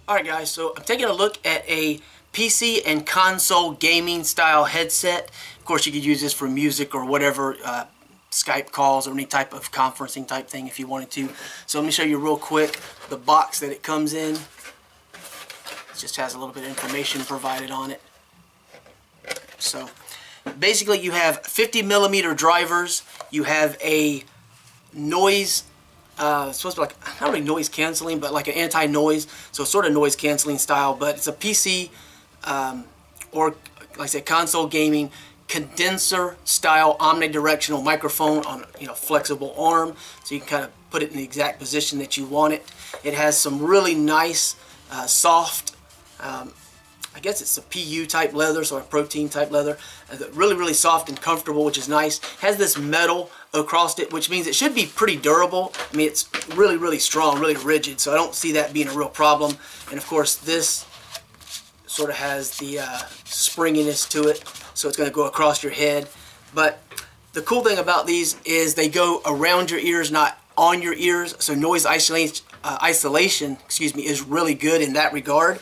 Alright guys, so I'm taking a look at a PC and console gaming style headset. Of course you could use this for music or whatever, Skype calls or any type of conferencing type thing if you wanted to. So let me show you real quick the box that it comes in. It just has a little bit of information provided on it. So basically you have 50mm drivers, you have a noise it's supposed to be like, not really noise canceling, but like an anti-noise, so sort of noise canceling style, but it's a PC or like I said, console gaming condenser style omnidirectional microphone on flexible arm, so you can kind of put it in the exact position that you want it. It has some really nice soft, I guess it's a PU type leather, so a protein type leather, really soft and comfortable, which is nice. Has this metal across it, which means it should be pretty durable. I mean, it's really strong, really rigid, so I don't see that being a real problem. And of course this sort of has the springiness to it, so it's going to go across your head. But the cool thing about these is they go around your ears, not on your ears, so noise isolation is really good in that regard.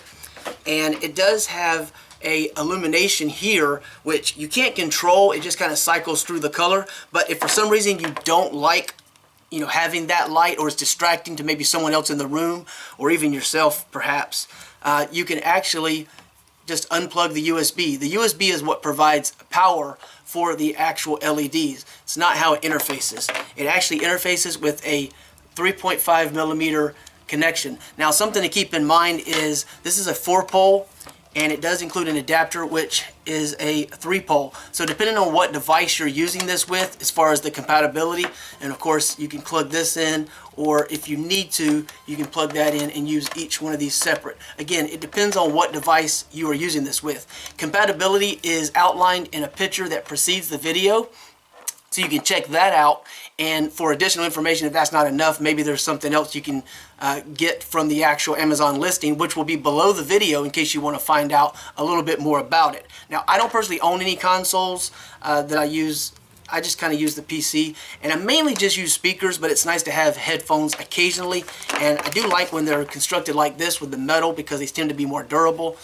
And it does have a illumination here, which you can't control. It just kind of cycles through the color. But if for some reason you don't like having that light, or it's distracting to maybe someone else in the room or even yourself perhaps, you can actually just unplug the USB. The USB is what provides power for the actual LEDs. It's not how it interfaces. It actually interfaces with a 3.5mm connection. Now something to keep in mind is this is a 4-pole, and it does include an adapter which is a 3-pole. So depending on what device you're using this with as far as the compatibility, and of course you can plug this in, or if you need to you can plug that in and use each one of these separate. Again, it depends on what device you are using this with. Compatibility is outlined in a picture that precedes the video, so you can check that out. And for additional information, if that's not enough, maybe there's something else you can get from the actual Amazon listing, which will be below the video in case you want to find out a little bit more about it. Now, I don't personally own any consoles that I use. I just kind of use the PC, and I mainly just use speakers, but it's nice to have headphones occasionally. And I do like when they're constructed like this with the metal, because they tend to be more durable.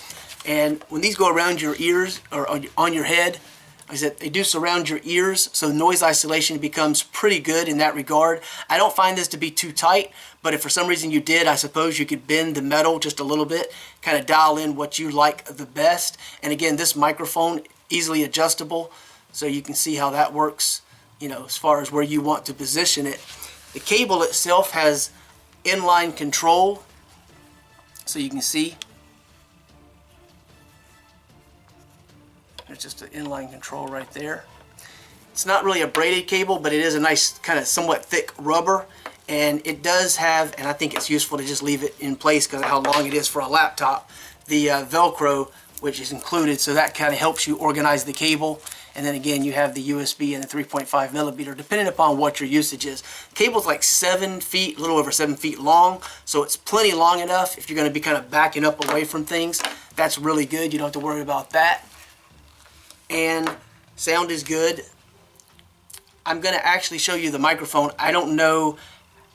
And when these go around your ears or on your head, like I said, they do surround your ears, so noise isolation becomes pretty good in that regard. I don't find this to be too tight, but if for some reason you did, I suppose you could bend the metal just a little bit, kind of dial in what you like the best. And again, this microphone, easily adjustable, so you can see how that works, as far as where you want to position it. The cable itself has inline control, so you can see. There's just an inline control right there. It's not really a braided cable, but it is a nice kind of somewhat thick rubber, and it does have, and I think it's useful to just leave it in place because of how long it is for a laptop, the Velcro, which is included, so that kind of helps you organize the cable. And then again, you have the USB and the 3.5mm, depending upon what your usage is. The cable's like 7 feet, a little over 7 feet long, so it's plenty long enough if you're going to be kind of backing up away from things. That's really good. You don't have to worry about that. And sound is good. I'm going to actually show you the microphone. I don't know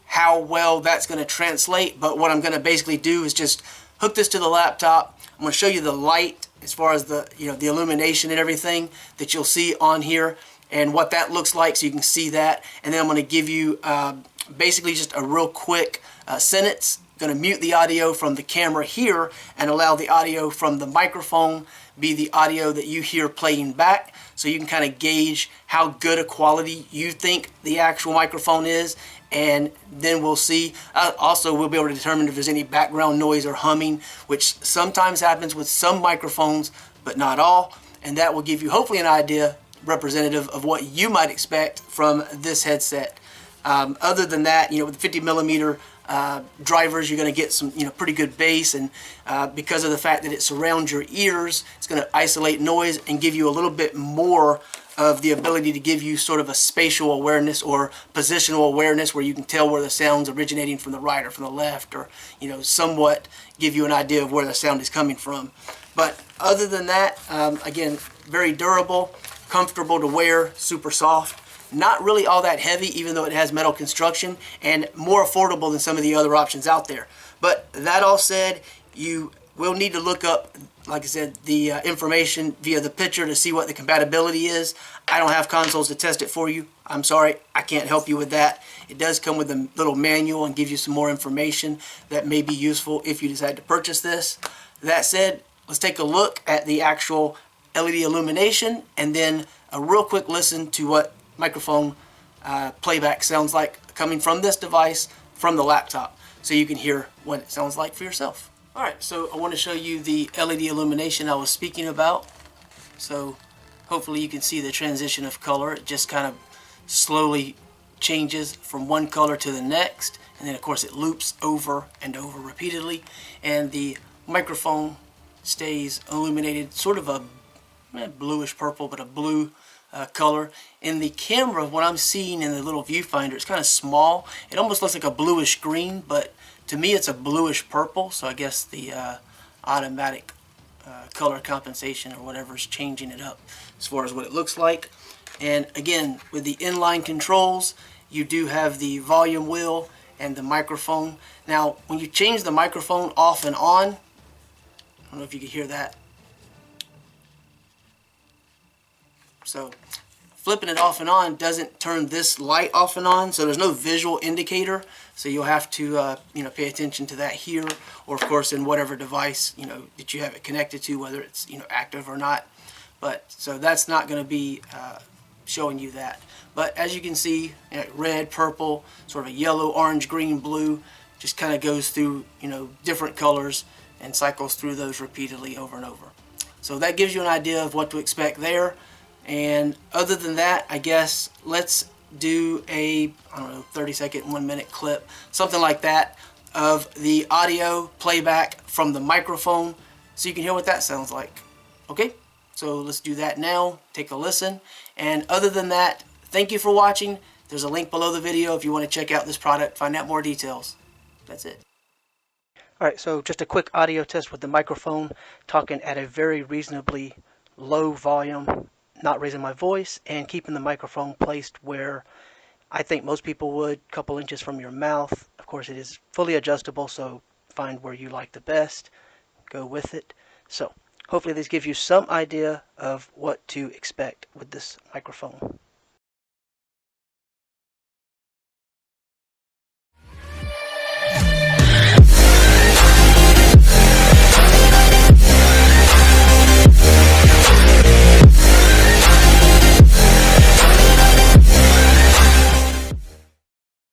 how well that's going to translate, but what I'm going to basically do is just hook this to the laptop. I'm going to show you the light as far as the the illumination and everything that you'll see on here and what that looks like, so you can see that. And then I'm going to give you basically just a real quick sentence. I'm going to mute the audio from the camera here and allow the audio from the microphone be the audio that you hear playing back, so you can kind of gauge how good a quality you think the actual microphone is. And then we'll see. Also, we'll be able to determine if there's any background noise or humming, which sometimes happens with some microphones, but not all. And that will give you hopefully an idea representative of what you might expect from this headset. Other than that, with the 50mm drivers, you're going to get some pretty good bass, and because of the fact that it surrounds your ears, it's going to isolate noise and give you a little bit more of the ability to give you sort of a spatial awareness or positional awareness, where you can tell where the sound's originating from the right or from the left, or somewhat give you an idea of where the sound is coming from. But other than that, again, very durable, comfortable to wear, super soft. Not really all that heavy, even though it has metal construction, and more affordable than some of the other options out there. But that all said, You will need to look up, like I said, the information via the picture to see what the compatibility is. I don't have consoles to test it for you. I'm sorry, I can't help you with that. It does come with a little manual and give you some more information that may be useful if you decide to purchase this. That said, let's take a look at the actual LED illumination and then a real quick listen to what microphone playback sounds like coming from this device from the laptop, so you can hear what it sounds like for yourself. Alright, so I want to show you the LED illumination I was speaking about. So hopefully you can see the transition of color. It just kind of slowly changes from one color to the next, and then of course it loops over and over repeatedly, and the microphone stays illuminated sort of a bluish purple, but a blue color. In the camera, what I'm seeing in the little viewfinder, it's kind of small. It almost looks like a bluish green, but to me it's a bluish purple, so I guess the automatic color compensation or whatever is changing it up as far as what it looks like. And again, with the inline controls, you do have the volume wheel and the microphone. Now, when you change the microphone off and on, I don't know if you can hear that. So flipping it off and on doesn't turn this light off and on, so there's no visual indicator. So you'll have to pay attention to that here, or of course in whatever device that you have it connected to, whether it's active or not. But so that's not going to be showing you that. But as you can see, red, purple, sort of a yellow, orange, green, blue, just kind of goes through different colors and cycles through those repeatedly over and over. So that gives you an idea of what to expect there. And other than that, I guess let's do a 30-second, 1-minute clip, something like that, of the audio playback from the microphone so you can hear what that sounds like. Okay, so let's do that now. Take a listen. And other than that, thank you for watching. There's a link below the video if you want to check out this product, find out more details. That's it. Alright, so just a quick audio test with the microphone, talking at a very reasonably low volume, not raising my voice, and keeping the microphone placed where I think most people would, a couple inches from your mouth. Of course, it is fully adjustable, so find where you like the best, go with it. So hopefully this gives you some idea of what to expect with this microphone.